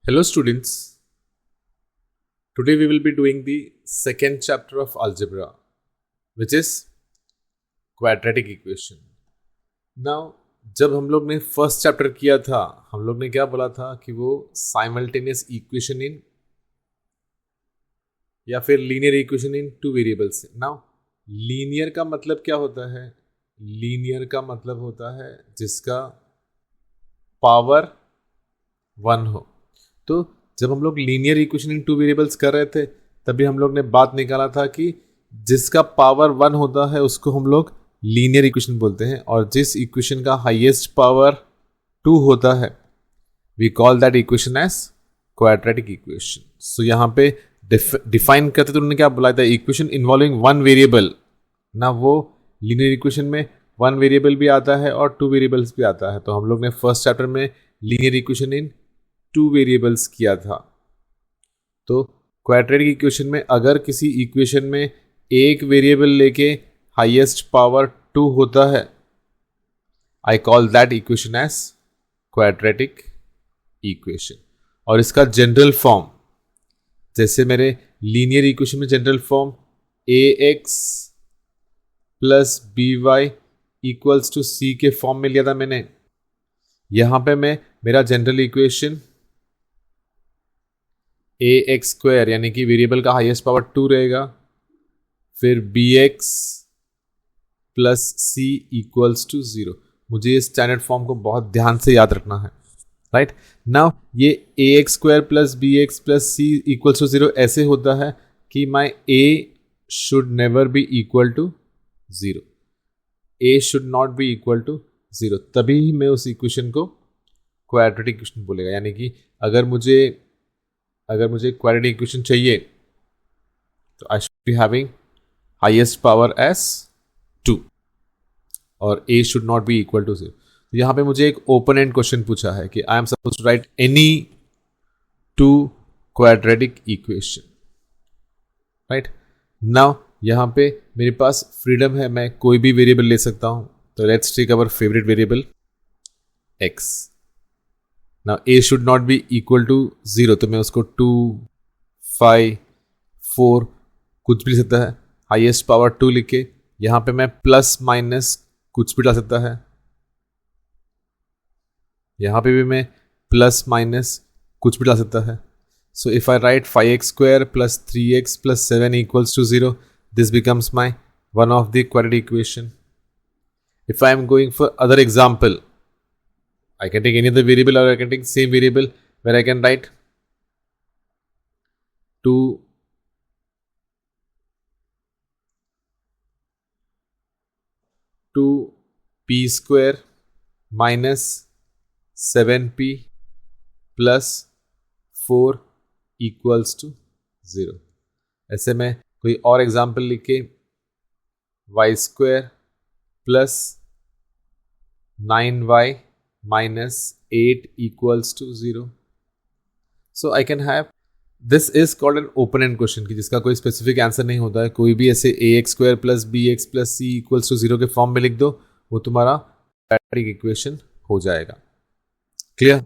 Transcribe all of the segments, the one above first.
Hello students, today we will be doing the second chapter of algebra which is quadratic equation. Now जब हम लोग ने first chapter किया था हम लोग ने क्या बोला था कि वो साइमल्टेनियस इक्वेशन इन या फिर linear equation in two variables. Now linear का मतलब क्या होता है? लीनियर का मतलब होता है जिसका पावर 1 हो. तो जब हम लोग linear equation in two variables कर रहे थे तभी हम लोग ने बात निकाला था कि जिसका पावर 1 होता है उसको हम लोग लीनियर इक्वेशन बोलते हैं और जिस इक्वेशन का हाईएस्ट पावर 2 होता है we call that equation as quadratic equation. So यहाँ पे डिफाइन करते तो उन्होंने क्या बोला था? Equation involving one variable. ना वो लीनियर इक्वेशन में वन वेरिएबल भी आता है और टू वेरिएबल्स भी आता है. तो हम लोग ने फर्स्ट चैप्टर में linear equation in two variables किया था. तो क्वाड्रेटिक इक्वेशन में अगर किसी इक्वेशन में एक वेरिएबल लेके हाईएस्ट पावर 2 होता है I call that equation as quadratic equation. और इसका जनरल फॉर्म जैसे मेरे लीनियर इक्वेशन में general form ax plus by equals to c के फॉर्म में लिया था मैंने. यहां पे मैं मेरा जनरल इक्वेशन ax स्क्वायर यानी कि वेरिएबल का हाईएस्ट पावर 2 रहेगा, फिर bx plus c equals to 0. मुझे इस स्टैंडर्ड फॉर्म को बहुत ध्यान से याद रखना है. राइट नाउ ये ax square plus bx plus c equals to 0 ऐसे होता है कि my a should never be equal to 0. a should not be equal to 0. तभी मैं उस इक्वेशन को क्वाड्रेटिक इक्वेशन बोलेगा. यानी कि अगर मुझे क्वाड्रेटिक इक्वेशन चाहिए तो I should be having highest power as 2 और a should not be equal to 0. तो यहाँ पे मुझे एक ओपन एंड क्वेश्चन पूछा है कि I am suppose to write any two quadratic equation. Right now यहाँ पे मेरे पास फ्रीडम है, मैं कोई भी वेरिएबल ले सकता हूँ. तो let's take our favourite variable x. Now a should not be equal to 0 तो मैं उसको 2, 5, 4 कुछ भी ले सकता है. हाईएस्ट पावर 2 लिख के यहाँ पे मैं प्लस माइनस कुछ भी डाल सकता है. यहाँ पे भी मैं प्लस माइनस कुछ भी डाल सकता है. So if I write 5x square plus 3x plus 7 equals to 0 this becomes my one of the quadratic equation. If I am going for other example, I can take any other variable or I can take same variable where I can write 2p square minus 7p plus 4 equals to 0. ऐसे में कोई और example लिखे y square plus 9y minus 8 equals to 0. So I can have this is called an open end question कि जिसका कोई specific answer नहीं होता है. कोई भी ऐसे ax square plus bx plus c equals to 0 के फॉर्म में लिख दो वो तुम्हारा क्वाड्रेटिक इक्वेशन हो जाएगा. क्लियर?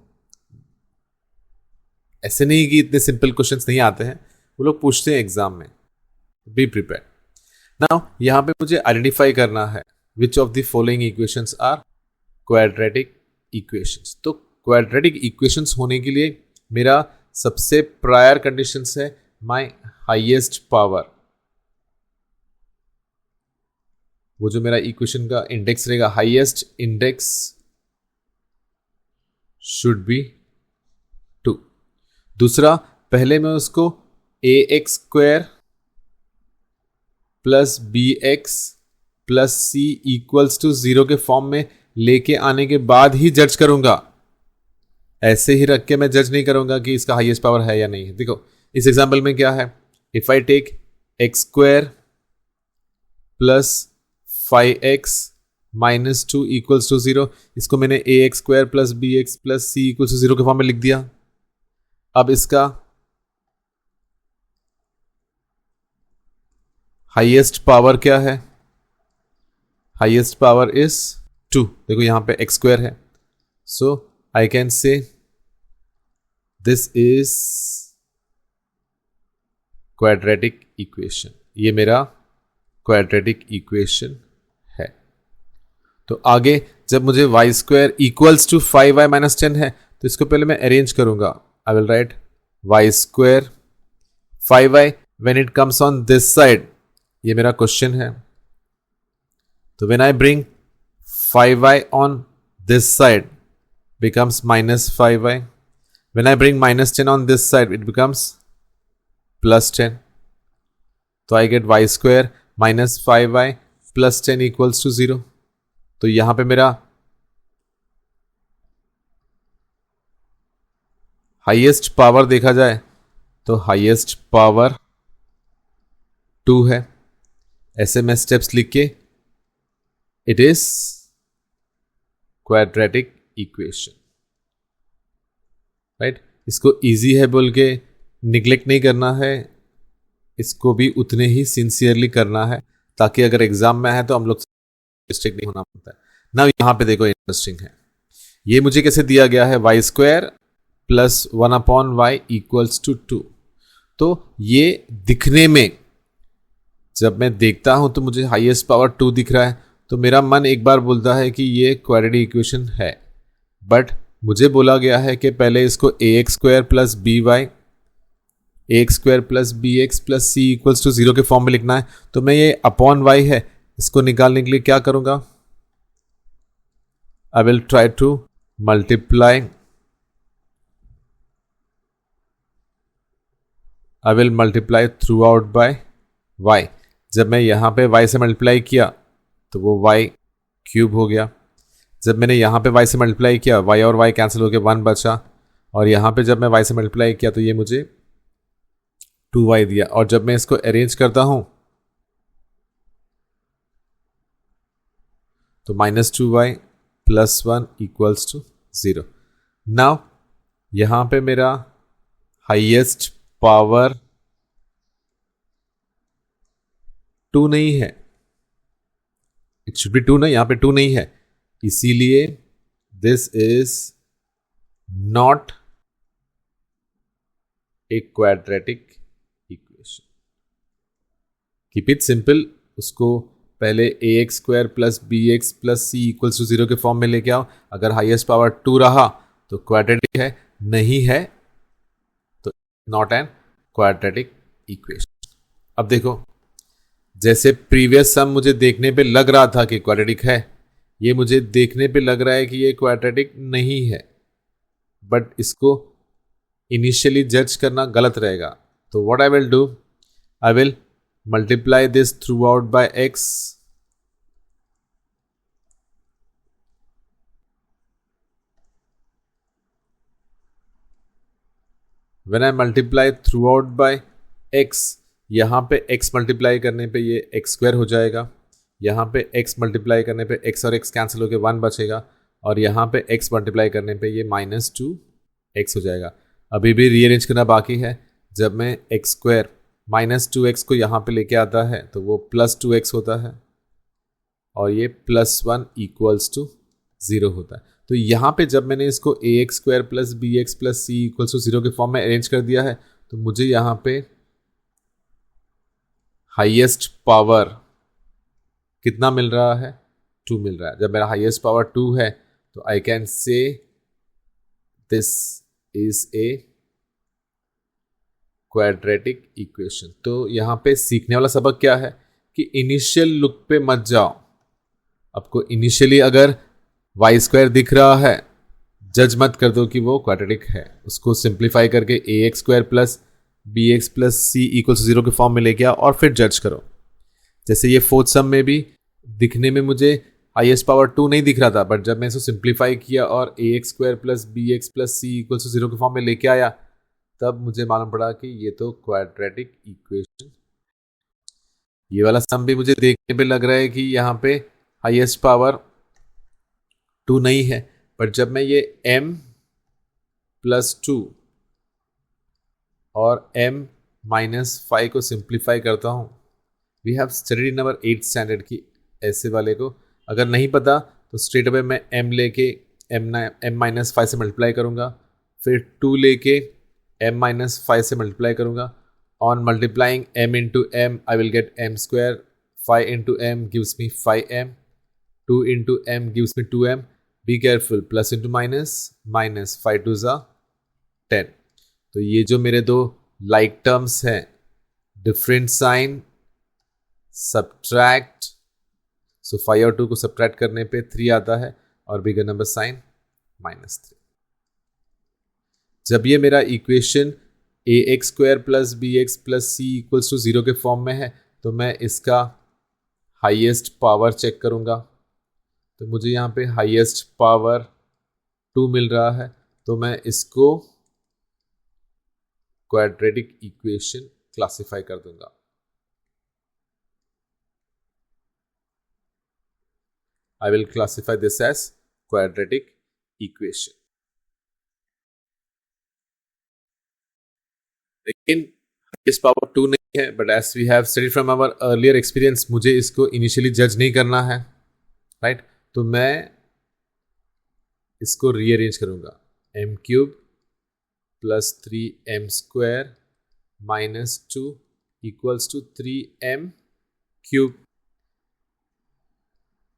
ऐसे नहीं कि इतने सिंपल क्वेश्चंस नहीं आते हैं, वो लोग पूछते हैं एग्जाम में. Be prepare. नाउ यहाँ पे मुझे आइडेंटिफाई करना है which of the following equations are quadratic equations. तो क्वाड्रेटिक इक्वेशंस होने के लिए मेरा सबसे प्रायर कंडीशंस है माय हाईएस्ट पावर. वो जो मेरा इक्वेशन का इंडेक्स रहेगा हाईएस्ट इंडेक्स शुड बी 2. दूसरा पहले मैं उसको ax square plus bx plus c equals to 0 के फॉर्म में लेके आने के बाद ही जज करूंगा. ऐसे ही रख के मैं जज नहीं करूंगा कि इसका हाईएस्ट पावर है या नहीं है. देखो इस एग्जांपल में क्या है, if I take x square plus 5x minus 2 equals to 0, इसको मैंने ax square plus bx plus c equals to 0 के फॉर्म में लिख दिया. अब इसका हाईएस्ट पावर क्या है? Highest power is 2. देखो यहाँ पे x स्क्वायर है, so I can say this is quadratic equation, ये मेरा क्वाड्रेटिक इक्वेशन है। तो आगे जब मुझे y square equals to 5y minus 10 है तो इसको पहले मैं अरेंज करूंगा। I will write y square 5y when it comes on this side, ये मेरा क्वेश्चन है। तो when I bring 5y on this side becomes minus 5y. When I bring minus 10 on this side, it becomes plus 10. So I get y square minus 5y plus 10 equals to 0. तो यहां पे मेरा highest power देखा जाए तो highest power 2 है। ऐसे मैं स्टेप्स लिख के it is quadratic equation, right. इसको इजी है बोल के निग्लेक्ट नहीं करना है, इसको भी उतने ही सिंसियरली करना है ताकि अगर एग्जाम में है तो हम लोग मिस्टेक नहीं होना पड़ता है ना। यहां पे देखो इंटरेस्टिंग है, ये मुझे कैसे दिया गया है Y square plus 1/y equals to 2। तो ये दिखने में जब मैं देखता हूं तो मुझे हाईएस्ट पावर 2 दिख रहा है, तो मेरा मन एक बार बोलता है कि ये क्वाड्रेटिक इक्वेशन है। बट मुझे बोला गया है कि पहले इसको ax square plus ax square plus bx plus c equals to 0 के फॉर्म में लिखना है। तो मैं ये अपॉन y है, इसको निकालने के लिए क्या करूंगा, I will try to multiply, I will multiply through out by y। जब मैं यहां पे y से मल्टीप्लाई किया तो वो y क्यूब हो गया। जब मैंने यहाँ पे y से मल्टीप्लाई किया, y और y कैंसिल होकर 1 बचा, और यहाँ पे जब मैं y से मल्टीप्लाई किया तो ये मुझे 2y दिया। और जब मैं इसको अरेंज करता हूं तो -2y plus 1 equals to 0। Now यहाँ पे मेरा हाईएस्ट पावर 2 नहीं है, इट शुड बी 2 ना, यहाँ पे 2 नहीं है, इसीलिए this is not a quadratic equation. Keep it simple, उसको पहले ax square plus bx plus c equals to 0 के फॉर्म में लेके आओ। अगर हाईएस्ट पावर 2 रहा तो क्वाड्रेटिक है, नहीं है तो नॉट एन क्वाड्रेटिक इक्वेशन। अब देखो, जैसे प्रीवियस सम मुझे देखने पे लग रहा था कि क्वाड्रेटिक है, ये मुझे देखने पे लग रहा है कि ये क्वाड्रेटिक नहीं है, बट इसको इनिशियली जज करना गलत रहेगा। तो what I will do, I will multiply this through out by x, when I multiply through out by x, यहां पे x मल्टीप्लाई करने पे ये x स्क्वायर हो जाएगा, यहाँ पे x मल्टीप्लाई करने पे x और x कैंसिल होकर 1 बचेगा, और यहाँ पे x मल्टीप्लाई करने पे ये -2x हो जाएगा। अभी भी रीअरेंज करना बाकी है। जब मैं x स्क्वायर -2x को यहाँ पे लेके आता है तो वो +2x होता है, और ये +1 इक्वल्स टू 0 होता है। तो यहाँ पे जब मैंने इसको ax square plus bx plus c equals to 0 के फॉर्म में अरेंज कर दिया है, तो मुझे यहाँ पे हाईएस्ट पावर कितना मिल रहा है, 2 मिल रहा है। जब मेरा हाईएस्ट पावर 2 है तो I can say this is a quadratic equation. तो यहां पे सीखने वाला सबक क्या है कि इनिशियल लुक पे मत जाओ। आपको इनिशियली अगर वाई स्क्वायर दिख रहा है, जज मत कर दो कि वो क्वाड्रेटिक है। उसको सिंप्लीफाई करके ax square plus bx plus c equal to 0 के फॉर्म में लेके आओ और फिर जज करो। जैसे ये फोर्थ सम में भी दिखने में मुझे हाईएस्ट पावर 2 नहीं दिख रहा था, बट जब मैं इसको सिंप्लीफाई किया और ax square plus bx plus c equal to 0 के फॉर्म में लेके आया, तब मुझे मालूम पड़ा कि ये तो क्वाड्रेटिक इक्वेशन। ये वाला सम भी मुझे देखने पे लग रहा है कि यहाँ पे हाईएस्ट पावर 2 नहीं है, बट जब मैं ये m प्लस 2 और m माइनस 5 को सिंप्लीफाई करता हूँ, we have studied in our 8th standard की ऐसे वाले को। अगर नहीं पता तो स्ट्रेट अवे मैं m लेके m माइनस 5 से मल्टीप्लाई करूँगा, फिर 2 लेके m माइनस 5 से मल्टीप्लाई करूँगा. On multiplying m into M I will get m square. 5 into M gives me 5m. 2 into M gives me 2m. Be careful, plus into minus, minus 5 2 ज़ा 10. तो ये जो मेरे दो लाइक टर्म्स हैं, different sign, subtract. So 5 और 2 को subtract करने पे 3 आता है और बिगर नंबर साइन -3. जब ये मेरा equation ax square plus B X plus C equals to 0 के फॉर्म में है, तो मैं इसका हाईएस्ट पावर चेक करूंगा. तो मुझे यहाँ पे हाईएस्ट पावर 2 मिल रहा है, तो मैं इसको क्वाड्रेटिक इक्वेशन क्लासिफाई कर दूंगा. I will classify this as quadratic equation. लेकिन इस पावर 2 नहीं है, but as we have studied from our earlier experience, मुझे इसको इनिशियली जज नहीं करना है, राइट? तो मैं इसको रीअरेंज करूंगा. m cube plus 3m square minus 2 equals to 3m cube.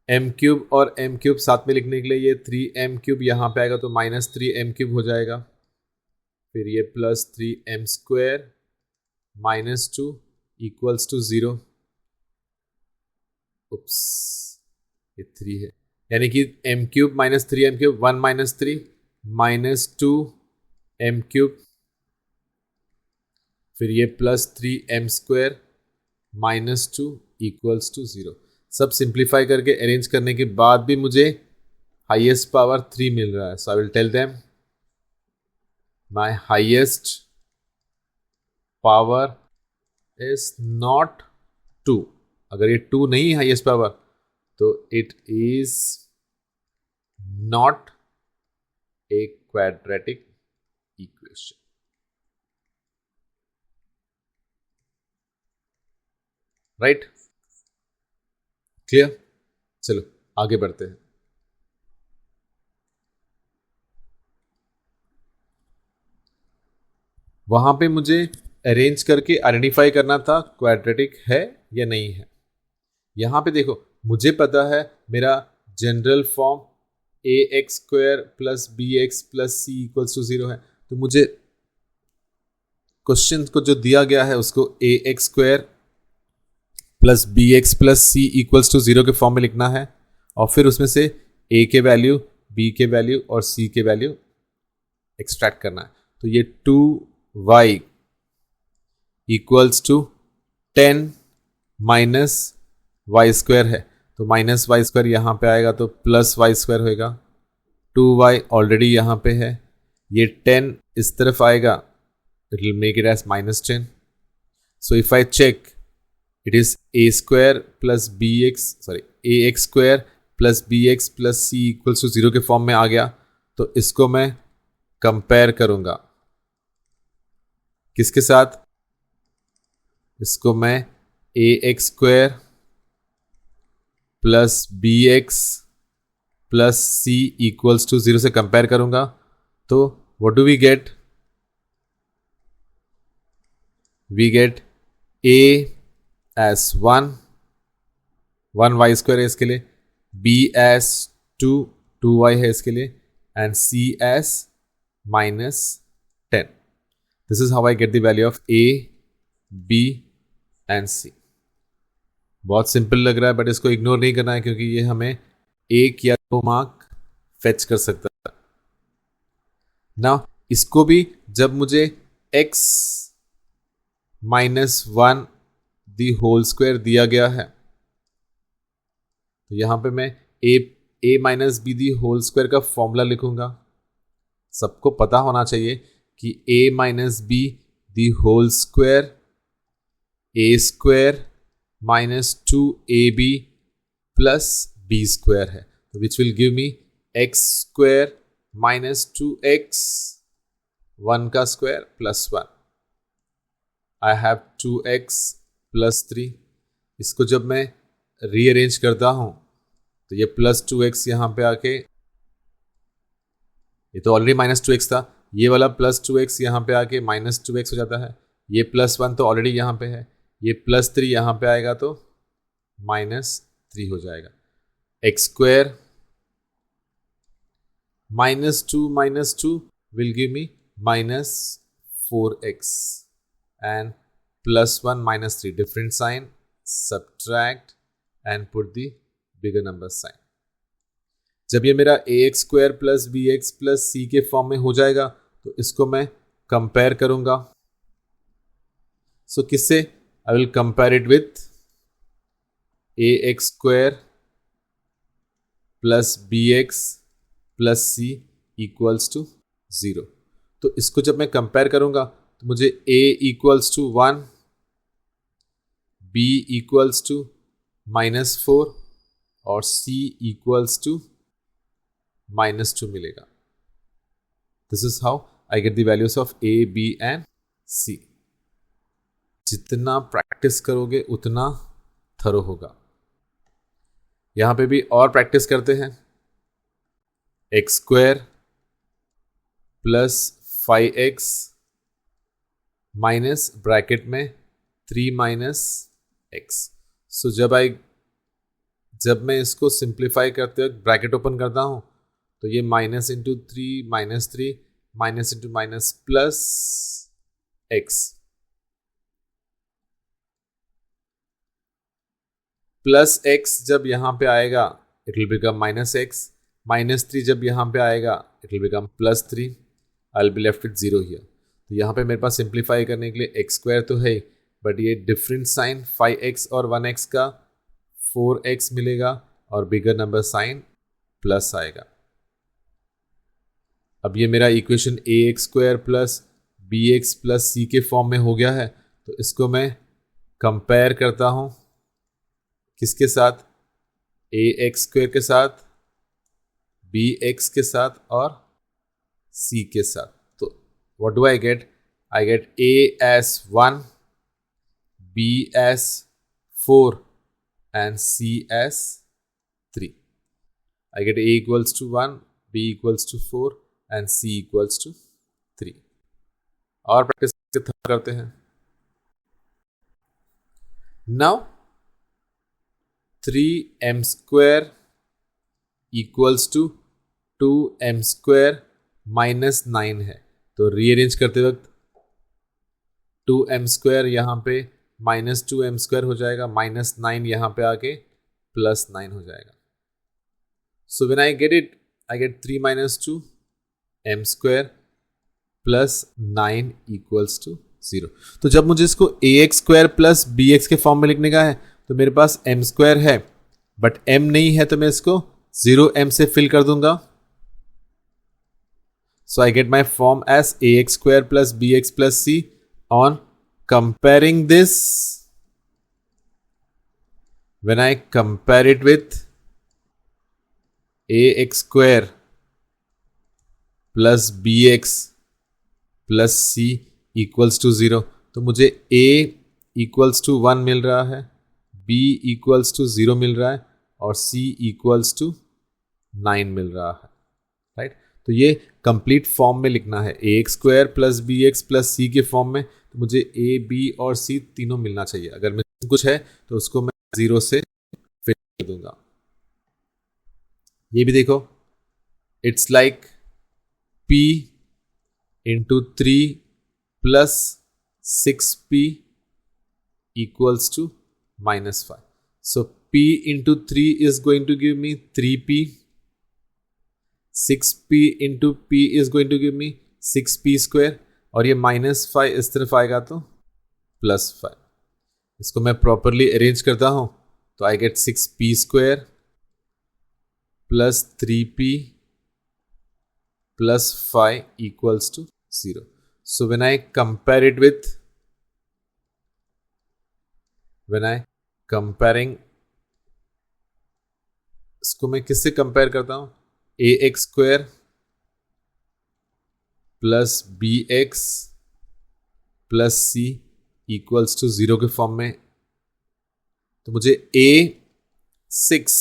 m cube और m क्यूब साथ में लिखने के लिए ये 3m क्यूब यहाँ पे आएगा, तो माइनस 3m क्यूब हो जाएगा. फिर ये plus 3m square minus 2 equals to 0. Oops, ये 3 है, यानी कि m cube minus 3m cube 1 minus 3 minus 2m cube. फिर ये plus 3m square minus 2 equals to 0. सब सिंप्लीफाई करके अरेंज करने के बाद भी मुझे हाईएस्ट पावर 3 मिल रहा है. So I will tell them my highest power is not 2. अगर ये 2 नहीं है हाईएस्ट पावर, तो it is not a quadratic equation. Right? Clear? चलो आगे बढ़ते हैं. वहां पे मुझे अरेंज करके आइडेंटिफाई करना था क्वाड्रेटिक है या नहीं है. यहां पे देखो, मुझे पता है मेरा general form ax square plus B X plus C equals to 0 है. तो मुझे क्वेश्चन को जो दिया गया है उसको ax square plus B X plus C equals to 0 के फॉर्म में लिखना है, और फिर उसमें से a के वैल्यू, b के वैल्यू और c के वैल्यू एक्सट्रैक्ट करना है. तो ये 2y equals to 10 minus Y square है, तो माइनस वाई स्क्वायर यहाँ पे आएगा तो प्लस वाई स्क्वायर होएगा. 2y ऑलरेडी यहाँ पे है, ये 10 इस तरफ आएगा, it will make it as -10. So if I check, it is a square plus bx ax square plus bx plus c equals to 0 के फॉर्म में आ गया. तो इसको मैं कंपेयर करूंगा किसके साथ? इसको मैं ax square plus bx plus c equals to 0 से कंपेयर करूंगा. तो what do we get? We get a as 1 y square है इसके लिए, b as 2y है इसके लिए, and c as -10. This is how I get the value of a, b and c. बहुत सिंपल लग रहा है, बट इसको इग्नोर नहीं करना है क्योंकि ये हमें 1 या 2 मार्क फेच कर सकता है. ना इसको भी जब मुझे x -1 दी होल स्क्वायर दिया गया है, तो यहां पे मैं a minus b the whole square का फॉर्मूला लिखूंगा. सबको पता होना चाहिए कि a minus b the whole square a square minus 2ab plus b square है, which will give me x square minus 2x 1 का square plus 1. I have 2x plus 3. इसको जब मैं रीअरेंज करता हूं तो ये प्लस 2x यहां पे आके, ये तो ऑलरेडी -2x था, ये वाला +2x यहाँ पे आके -2x हो जाता है, ये +1 तो ऑलरेडी यहाँ पे है, ये +3 यहाँ पे आएगा तो -3 हो जाएगा। x² -2 will give me -4x and +1 -3, different sign, subtract and put the bigger number sign। जब ये मेरा ax² + bx + c के फॉर्म में हो जाएगा तो इसको मैं कंपेयर करूंगा। सो किससे? I will compare it with ax² + bx + c = 0। तो इसको जब मैं कंपेयर करूंगा तो मुझे a = 1, b = -4 और c = -2 मिलेगा। This is how I get the values of a, b and c। जितना प्रैक्टिस करोगे उतना थरो होगा। यहां पे भी और प्रैक्टिस करते हैं। x² + 5x माइनस ब्रैकेट में 3 - x। सो जब मैं इसको सिंप्लीफाई करते वक्त ब्रैकेट ओपन करता हूं तो ये -3 -3 --- प्लस x प्लस x जब यहां पे आएगा इट विल बिकम -x, -3 जब यहां पे आएगा it will become +3, I will be left with 0 here. तो यहाँ पे मेरे पास सिंप्लीफाई करने के लिए x² तो है, बट ये डिफरेंट साइन 5x और 1x का 4x मिलेगा और बिगर नंबर साइन प्लस आएगा। अब ये मेरा इक्वेशन ax² + bx + c के फॉर्म में हो गया है। तो इसको मैं कंपेयर करता हूं किसके साथ? ax² के साथ, bx के साथ और c के साथ। तो what do I get? I get a as 1, b as 4 and c as 3। I get a = 1, b = 4 and c = 3। और प्रैक्टिस करते हैं। नाउ 3m² = 2m² - 9 है। तो रीअरेंज करते वक्त 2m² यहाँ पे -2m² हो जाएगा, -9 यहाँ पे आके +9 हो जाएगा। So when I get it, I get 3 - 2 m² + 9 = 0। तो जब मुझे इसको ax² + bx के फॉर्म में लिखने का है तो मेरे पास m² है, बट m नहीं है तो मैं इसको 0m से फिल कर दूंगा। So I get my form as ax² + bx + c। On comparing this, when I compare it with ax² + bx + c = 0, तो मुझे a = 1 मिल रहा है, b = 0 मिल रहा है और c = 9 मिल रहा है, राइट। तो ये कंप्लीट फॉर्म में लिखना है ax² + bx + c के फॉर्म में। तो मुझे a, b और c तीनों मिलना चाहिए। अगर मैं कुछ है तो उसको मैं 0 से फिल कर दूंगा। ये भी देखो, it's like p × 3 + 6p = -5। So p × 3 is going to give me 3p, 6p × p is going to give me 6p², और ये -5 इस तरफ आएगा तो +5। इसको मैं प्रॉपरली अरेंज करता हूं तो I gate 6p² + 3p + 5 = 0। So when I compare it with, when I comparing, इसको मैं किससे कंपेयर करता हूं? ax² + bx + c = 0 के फॉर्म में। तो मुझे a 6,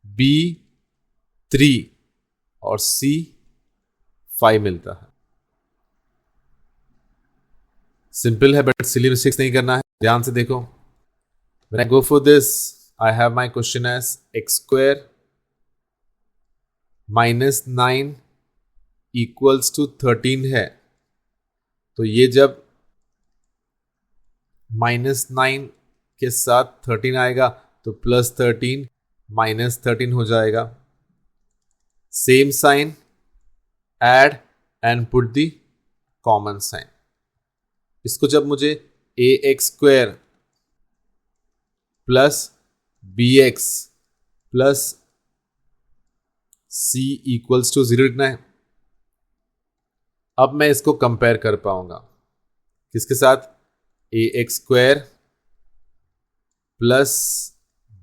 b 3 और c 5 मिलता है। सिंपल है बट सिली मिस्टेक्स नहीं करना है, ध्यान से देखो। When I go for this I have my question as X square minus 9 equals to 13 है, तो ये जब -9 के साथ 13 आएगा तो +13 -13 हो जाएगा। Same sign, add and put the common sign. इसको जब मुझे ax² plus bx plus c equals to 0 लिखना है। अब मैं इसको कंपेयर कर पाऊंगा किसके साथ? ax² plus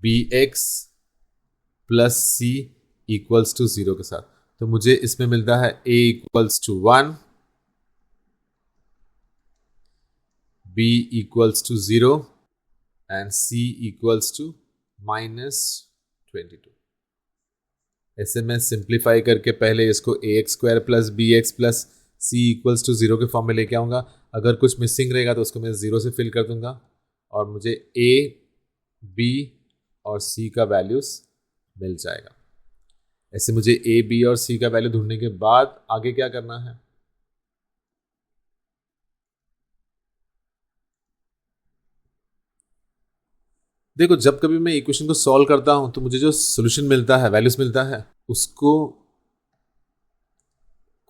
bx plus c equals to 0 के साथ। तो मुझे इसमें मिलता है a equals to 1, b equals to 0 and c equals to -22। ऐसे मैं सिंप्लीफाई करके पहले इसको ax² plus bx plus c equals to 0 के फॉर्म में लेके आऊँगा। अगर कुछ मिसिंग रहेगा तो उसको मैं 0 से फिल कर दूंगा और मुझे a, b और c का वैल्यूज मिल जाएगा। ऐसे मुझे a, b और c का वैल्यू ढूंढने के बाद आगे क्या करना है? देखो, जब कभी मैं इक्वेशन को सॉल्व करता हूं तो मुझे जो सॉल्यूशन मिलता है, वैल्यूज मिलता है, उसको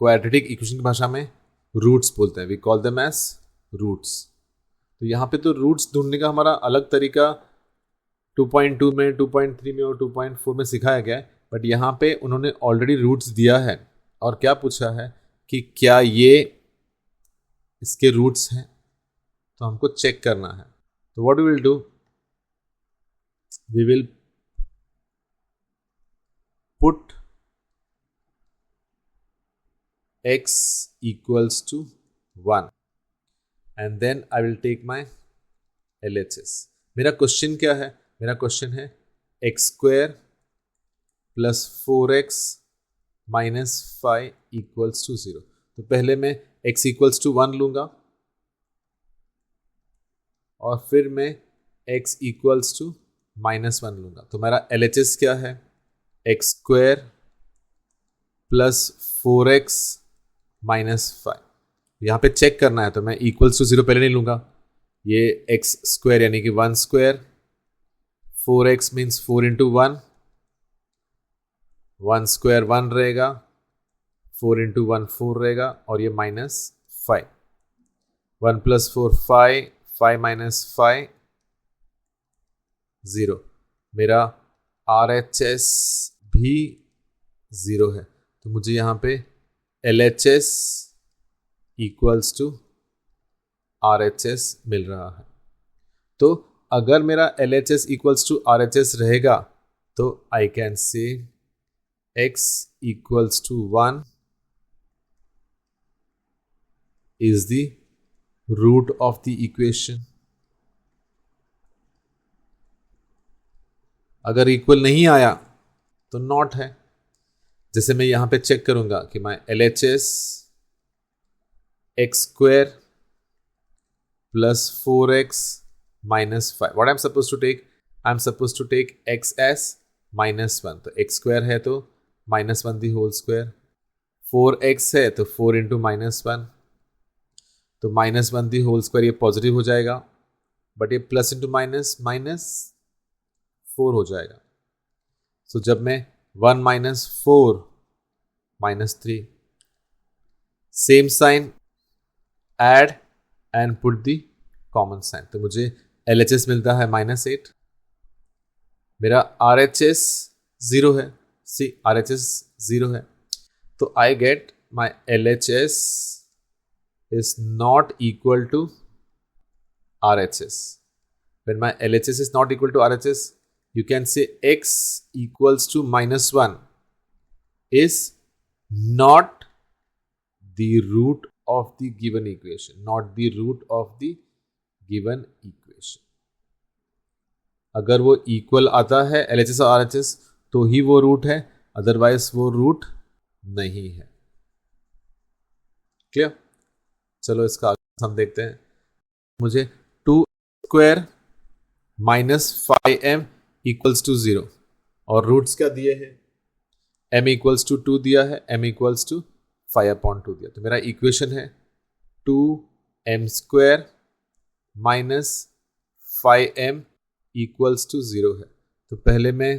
क्वाड्रेटिक इक्वेशन की भाषा में रूट्स बोलते हैं। We call them as roots. तो यहाँ पे तो रूट्स ढूंढने का हमारा अलग तरीका 2.2 में, 2.3 में और 2.4 में सिखाया गया है, बट यहाँ पे उन्होंने ऑलरेडी रूट्स दिया है और क्या पूछा है कि क्या ये इसके रूट्स हैं, तो हमको चेक करना है। तो what we will do, we will put x equals to 1 and then I will take my LHS। मेरा क्वेश्चन क्या है? मेरा क्वेश्चन है x² plus 4x minus 5 equals to 0। तो पहले मैं x इक्वल्स टू 1 लूंगा और फिर मैं x इक्वल्स टू -1 लूंगा। तो मेरा LHS क्या है? x² plus 4x -5। यहाँ पे चेक करना है तो मैं इक्वल्स टू 0 पहले नहीं लूंगा। ये x² यानी कि 1², 4x मीन्स 4 इंटू 1, 1² 1 रहेगा, 4 इंटू 1 4 रहेगा और ये -5। 1 प्लस 4 5, 5 माइनस 5 0। मेरा RHS भी 0 है, तो मुझे यहाँ पे LHS इक्वल्स टू RHS मिल रहा है। तो अगर मेरा LHS इक्वल्स टू RHS रहेगा तो I can say x equals to 1 is the root of the equation. अगर इक्वल नहीं आया तो नॉट है। जैसे मैं यहां पे चेक करूंगा कि my LHS x² plus 4x minus 5, what I am suppose to take? I am suppose to take x as -1। तो x² है तो -1 दी होल स्क्वायर, 4x है तो 4 इंटू -1, तो -1 दी होल स्क्वायर ये पॉजिटिव हो जाएगा, बट ये प्लस इंटू माइनस -4 हो जाएगा। सो जब मैं 1 - 4 -3, same sign, add and put the common sign, तो मुझे LHS मिलता है -8। मेरा RHS 0 है, सी RHS 0 है, तो I get my LHS is not equal to RHS. When my LHS is not equal to RHS, you can say x equals to -1 is not the root of the given equation, not the root of the given equation. अगर वो equal आता है LHS और RHS तो ही वो root है, otherwise वो root नहीं है। क्लियर? चलो इसका हम देखते हैं। मुझे 2 square minus 5m equals to 0 और रूट्स क्या दिए हैं, m इक्वल्स टू 2 दिया है, m इक्वल्स टू 5/2 दिया। तो मेरा इक्वेशन है 2m square minus 5m equals to 0 है। तो पहले मैं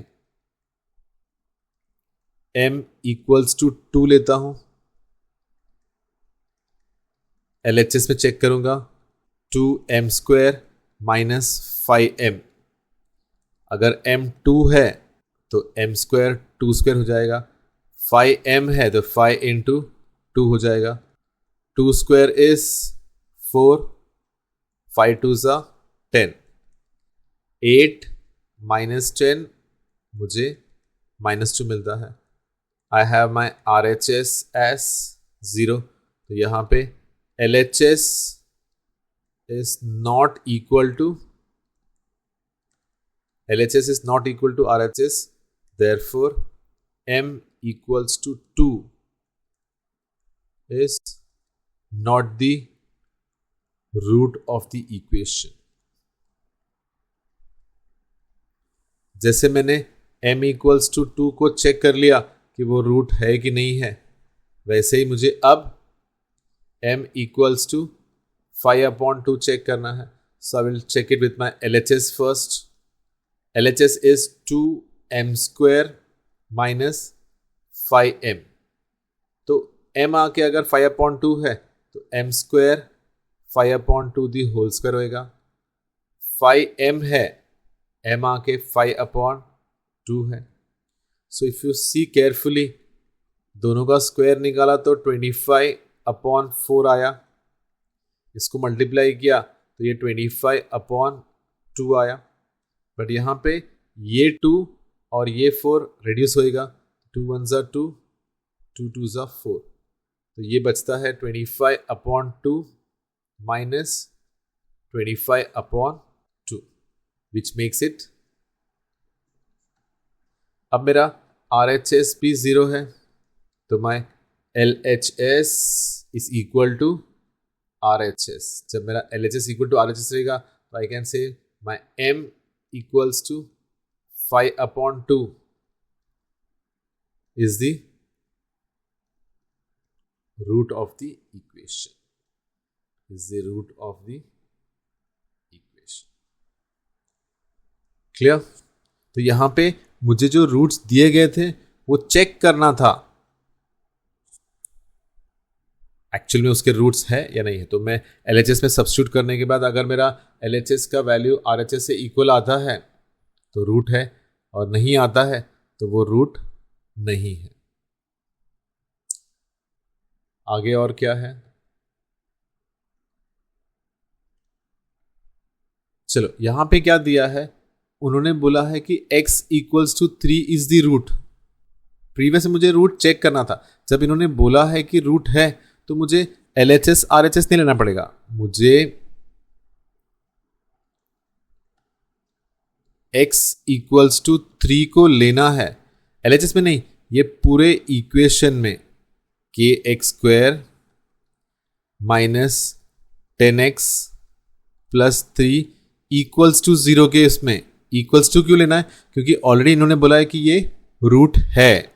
m इक्वल्स टू 2 लेता हूं, LHS में चेक करूंगा, 2m स्क्वायर माइनस 5m, अगर m 2 है तो m स्क्वायर 2 स्क्वायर हो जाएगा, 5m है तो 5 इंटू 2 हो जाएगा, 2 स्क्वायर इज 4, 5 2 ज़ा 10, 8 माइनस 10 मुझे -2 मिलता है। आई हैव माई RHS एस 0, तो यहाँ पे LHS is not equal to RHS, therefore m equals to 2 is not the root of the equation। जैसे मैंने m equals to 2 को चेक कर लिया कि वो रूट है कि नहीं है, वैसे ही मुझे अब m equals to 5/2 चेक करना है। So I will check it with my LHS first. LHS is 2m square minus 5m। तो m आके अगर 5/2 है तो m square 5/2 the whole square होएगा, 5m है, m आके 5/2 है। So if you see carefully, दोनों का स्क्वायर निकाला तो 25/4 आया, इसको मल्टीप्लाई किया तो ये 25/2 आया, बट यहाँ पे ये 2 और ये 4 रिड्यूस होएगा, 2 1 ज़ा 2, 2 2 ज़ा 4, तो ये बचता है 25/2 माइनस 25/2 विच मेक्स इट, अब मेरा RHS भी 0 है तो my LHS is equal to RHS। जब मेरा LHS इक्वल टू RHS रहेगा तो I can say my m equals to 5/2 is the root of the equation, clear. तो यहां पे मुझे जो रूट्स दिए गए थे वो चेक करना था एक्चुअल में उसके रूट्स है या नहीं है। तो मैं LHS में सब्स्टिट्यूट करने के बाद अगर मेरा LHS का वैल्यू RHS से इक्वल आता है तो रूट है, और नहीं आता है तो वो रूट नहीं है। आगे और क्या है, चलो यहां पे क्या दिया है, उन्होंने बोला है कि x equals to 3 is the root. Previous मुझे रूट चेक करना था, जब इन्होंने बोला है कि रूट है तो मुझे LHS RHS नहीं लेना पड़ेगा, मुझे x इक्वल्स टू 3 को लेना है, LHS में नहीं, ये पूरे इक्वेशन में kx square minus 10x plus 3 equals to 0 के इसमें इक्वल्स टू क्यों लेना है, क्योंकि ऑलरेडी इन्होंने बोला है कि ये रूट है।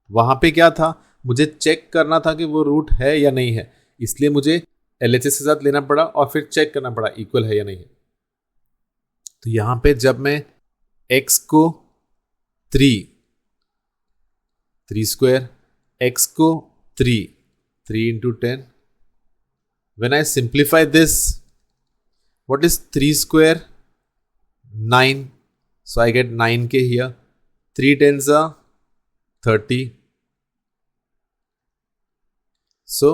वहां पे क्या था, मुझे चेक करना था कि वो रूट है या नहीं है, इसलिए मुझे LHS के साथ लेना पड़ा और फिर चेक करना पड़ा इक्वल है या नहीं है। तो यहां पे जब मैं x को 3 स्क्वायर, x को 3 into 10, when I simplify this, what is 3 square, 9, so I get 9k here, 3 10s are 30, so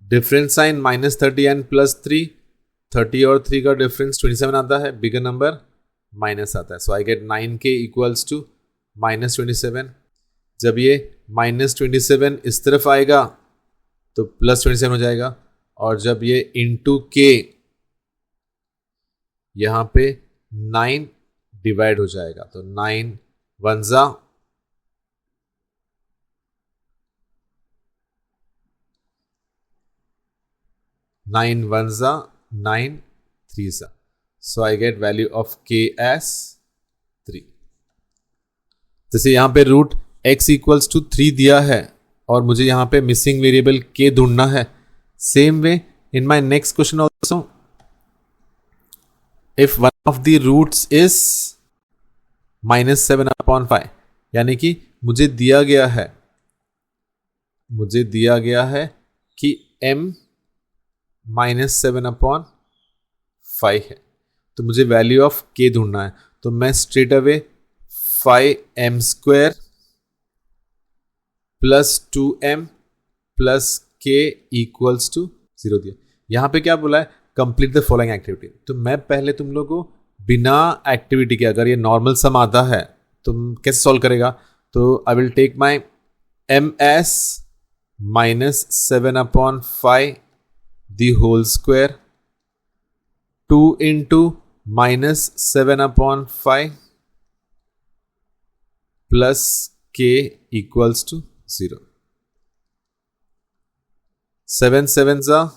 difference sign -30 and +3, 30 और 3 का डिफरेंस 27 आता है, बिगर नंबर माइनस आता है, so I get 9k equals to -27। जब ये -27 इस तरफ आएगा तो +27 हो जाएगा, और जब ये इंटू k यहां पे 9 डिवाइड हो जाएगा, तो 9 1 ज़ा 9 9 1 जा 9 3 जा, so I get value of k as 3। जैसे यहाँ पे रूट x इक्वल्स टू 3 दिया है और मुझे यहाँ पे मिसिंग वेरिएबल k ढूंढना है, same way in my next question also if one of the roots is -7/5, यानी कि मुझे दिया गया है कि m -7/5 है, तो मुझे वैल्यू ऑफ k ढूंढना है। तो मैं straight away 5m² plus 2m plus k equals to 0 दिया। यहां पे क्या बोला है, कंप्लीट द फॉलोइंग एक्टिविटी। तो मैं पहले तुम लोग को बिना एक्टिविटी के, अगर ये नॉर्मल सम आता है तुम कैसे सॉल्व करेगा, तो I will take my ms -7/5 the whole square 2 into -7/5 plus k equals to 0। 7 7s are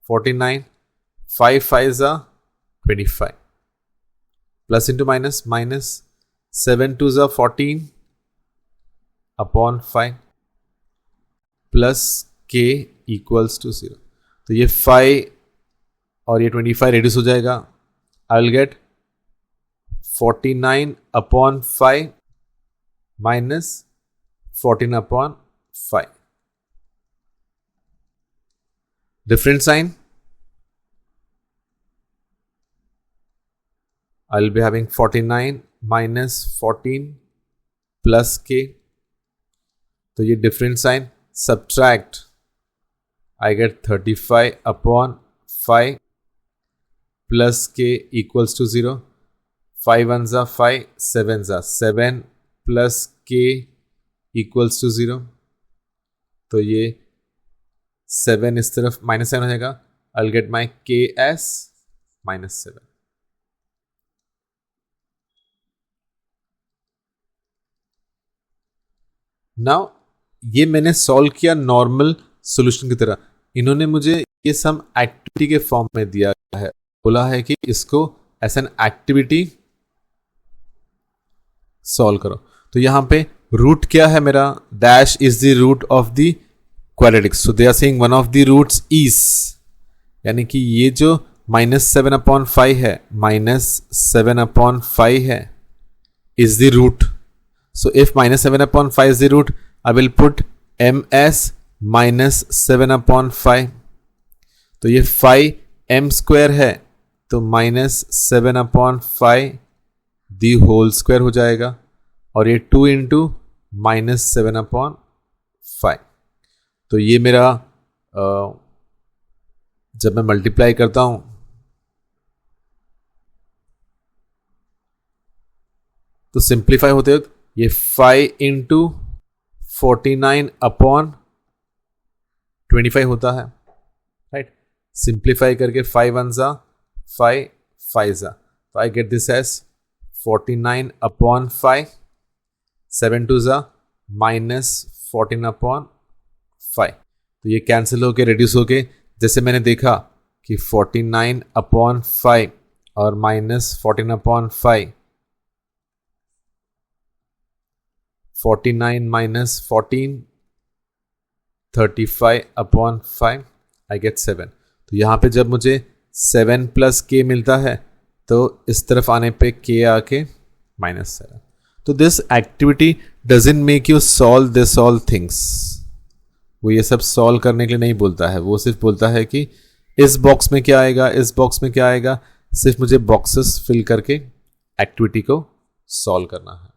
49, 5 5s are 25, plus into minus, minus 7 2s are 14 upon 5 plus k equals to 0। तो ये 5 और ये 25 रेड्यूस हो जाएगा, I will get 49/5 minus 14/5। Different sign, I will be having 49 minus 14 plus k, तो ये different sign, subtract, I get 35/5 plus k equals to 0। 5 1s are 5, 7s are 7 plus k equals to 0। तो ये 7 इस तरफ -7 हो जाएगा, I'll get my k as -7। Now ये मैंने सॉल्व किया नॉर्मल सॉल्यूशन की तरह, इन्होंने मुझे ये सम एक्टिविटी के फॉर्म में दिया है, बोला है कि इसको एज एन एक्टिविटी सॉल्व करो। तो यहां पे रूट क्या है मेरा, dash is the root of the quadratic, so they are saying one of the roots is, यानी कि ये जो -7/5 है, -7/5 है is the root. So if -7/5 is the root, I will put ms -7/5। तो ये 5m² है, तो -7/5 दी होल स्क्वायर हो जाएगा, और ये 2 इंटू -7/5। तो ये मेरा जब मैं मल्टीप्लाई करता हूं तो सिंप्लीफाई होते वक्त ये 5 इंटू 49/25 होता है, राइट। सिंप्लीफाई करके 5 1s are 5 5s are, तो I get this as 49/5, 7 2s are -14/5। तो ये कैंसिल होके रिड्यूस होके, जैसे मैंने देखा कि 49/5 और -14/5, 49 minus 14, 35/5, आई गेट 7। तो यहाँ पे जब मुझे 7 प्लस k मिलता है तो इस तरफ आने पे k आके -7। तो this activity doesn't make you solve this all things, वो ये सब सॉल्व करने के लिए नहीं बोलता है, वो सिर्फ बोलता है कि इस बॉक्स में क्या आएगा, इस बॉक्स में क्या आएगा, सिर्फ मुझे बॉक्सेस फिल करके एक्टिविटी को सॉल्व करना है।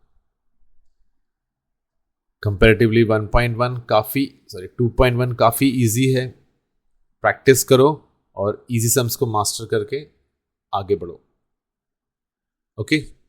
कंपैरेटिवली 2.1 काफ़ी इजी है, प्रैक्टिस करो और इजी सम्स को मास्टर करके आगे बढ़ो। ओके।